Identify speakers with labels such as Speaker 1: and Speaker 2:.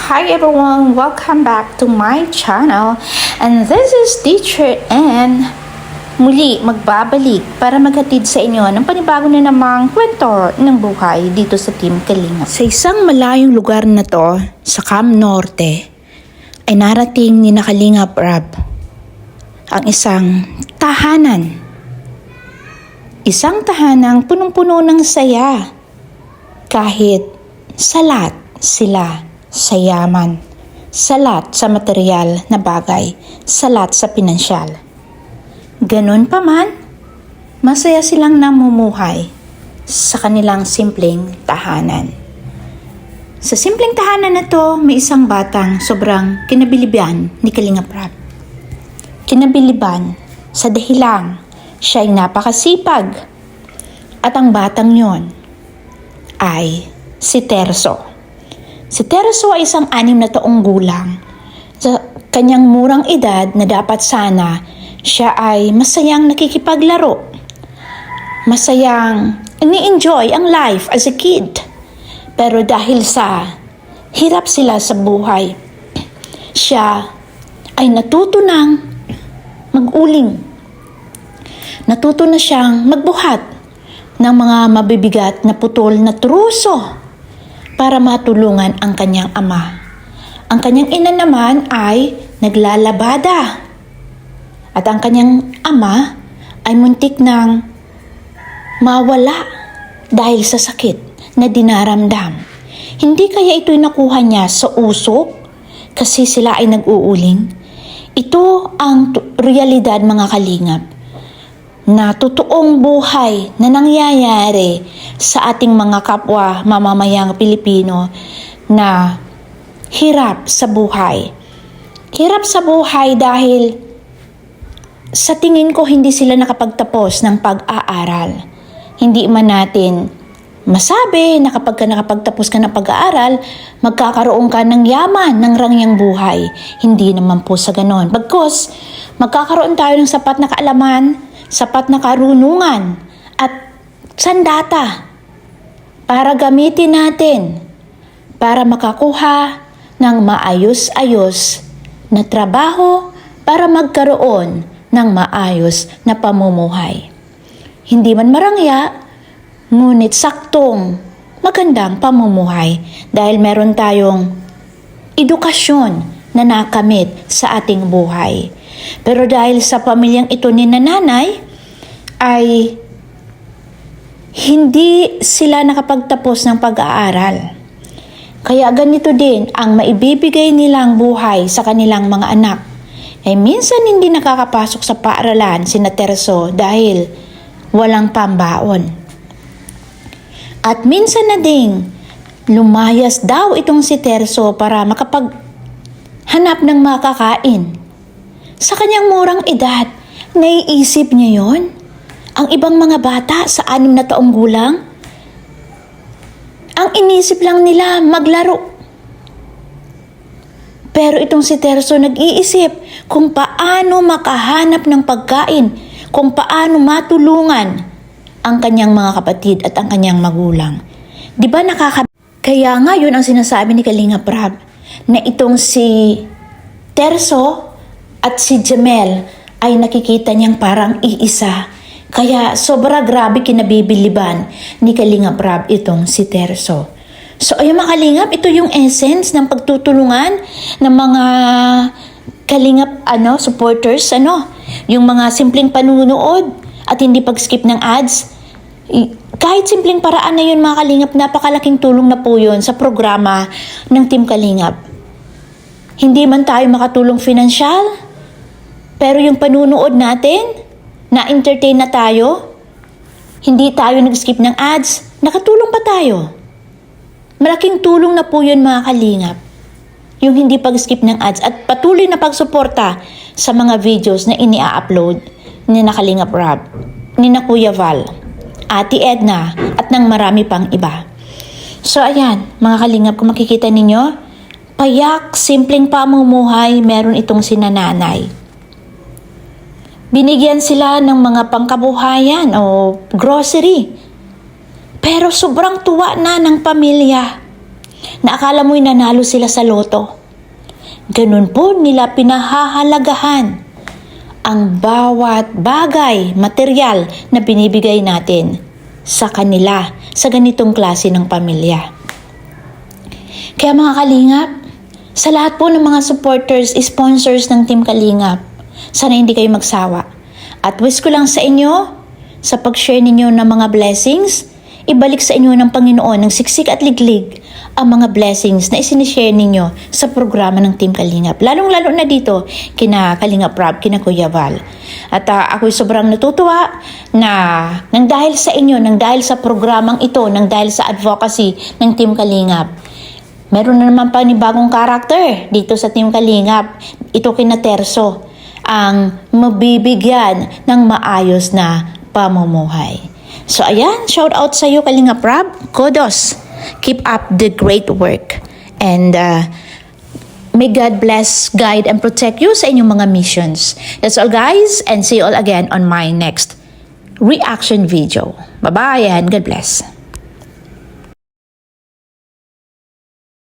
Speaker 1: Hi everyone, welcome back to my channel, and this is Teacher Ann. Muli magbabalik para maghatid sa inyo ng panibago na namang kwento ng buhay dito sa Team Kalingap. Sa isang malayong lugar na to, sa Cam Norte, ay narating ni Kalingap Rab ang isang tahanan. Isang tahanang punong-puno ng saya kahit salat sila sa yaman, salat sa material na bagay, salat sa pinansyal. Ganun pa man, masaya silang namumuhay sa kanilang simpleng tahanan. Sa simpleng tahanan na to, may isang batang sobrang kinabiliban ni Kalingap Rab. Kinabiliban sa dahilang siya ay napakasipag, at ang batang yon ay si Terso. Si Terso ay isang 6 na taong gulang. Sa kanyang murang edad na dapat sana siya ay masayang nakikipaglaro. Masayang ini-enjoy ang life as a kid. Pero dahil sa hirap sila sa buhay, siya ay natuto ng mag-uling. Natuto na siyang magbuhat ng mga mabibigat na putol na truso para matulungan ang kanyang ama. Ang kanyang ina naman ay naglalabada. At ang kanyang ama ay muntik nang mawala dahil sa sakit na dinaramdam. Hindi kaya ito'y nakuha niya sa usok kasi sila ay nag-uuling? Ito ang realidad, mga kalingap, na totoong buhay na nangyayari sa ating mga kapwa mamamayang Pilipino na hirap sa buhay. Hirap sa buhay dahil sa tingin ko hindi sila nakapagtapos ng pag-aaral. Hindi man natin masabi na kapag ka nakapagtapos ka ng pag-aaral, magkakaroon ka ng yaman, ng rangyang buhay. Hindi naman po sa ganon. Bagkus, magkakaroon tayo ng sapat na kaalaman, sapat na karunungan at sandata para gamitin natin para makakuha ng maayos-ayos na trabaho para magkaroon ng maayos na pamumuhay. Hindi man marangya, ngunit saktong magandang pamumuhay dahil meron tayong edukasyon na nakamit sa ating buhay. Pero dahil sa pamilyang ito ni nanay, ay hindi sila nakapagtapos ng pag-aaral. Kaya ganito din ang maibibigay nilang buhay sa kanilang mga anak. Ay minsan hindi nakakapasok sa paaralan sina Terso dahil walang pambaon. At minsan na ding lumayas daw itong si Terso para makapaghanap ng makakain. Sa kanyang murang edad, naiisip niya yon? Ang ibang mga bata sa 6 na taong gulang, ang inisip lang nila maglaro. Pero itong si Terso nag-iisip kung paano makahanap ng pagkain, kung paano matulungan ang kanyang mga kapatid at ang kanyang magulang. Di ba Kaya ngayon ang sinasabi ni Kalingap Rab na itong si Terso at si Jamel ay nakikita niyang parang iisa. Kaya sobra grabe kinabibiliban ni Kalingap Rab itong si Terso. So ayun mga kalingap, ito yung essence ng pagtutulungan ng mga kalingap supporters, yung mga simpleng panunood at hindi pag-skip ng ads. Kahit simpleng paraan na yun mga kalingap, napakalaking tulong na po yun sa programa ng Team Kalingap. Hindi man tayo makatulong finansyal, pero yung panunood natin, na-entertain na tayo, hindi tayo nag-skip ng ads, nakatulong pa tayo. Malaking tulong na po yun mga kalingap, yung hindi pag-skip ng ads at patuloy na pagsuporta sa mga videos na ini-upload ni Kalingap Rab, ni Kuya Val, Ate Edna at ng marami pang iba. So ayan mga kalingap, kung makikita ninyo, payak, simpleng pamumuhay meron itong sinananay. Binigyan sila ng mga pangkabuhayan o grocery. Pero sobrang tuwa na ng pamilya na akala mo'y nanalo sila sa loto. Ganun po nila pinahahalagahan ang bawat bagay, material na binibigay natin sa kanila, sa ganitong klase ng pamilya. Kaya mga Kalingap, sa lahat po ng mga supporters, sponsors ng Team Kalingap, sana hindi kayo magsawa. At wish ko lang sa inyo, sa pag-share ninyo ng mga blessings, ibalik sa inyo ng Panginoon ng siksik at liglig ang mga blessings na isinishare ninyo sa programa ng Team Kalingap. Lalong-lalo na dito, kina Kalingap Rob, kina Kuya Val. At ako'y sobrang natutuwa na nang dahil sa inyo, nang dahil sa programang ito, nang dahil sa advocacy ng Team Kalingap, meron na naman panibagong karakter dito sa Team Kalingap. Ito kina Terso, ang mabibigyan ng maayos na pamumuhay. So ayan, shout out sa iyo Kalingap Rob. Kudos. Keep up the great work. And may God bless, guide, and protect you sa inyong mga missions. That's all guys, and see you all again on my next reaction video. Bye-bye and God bless.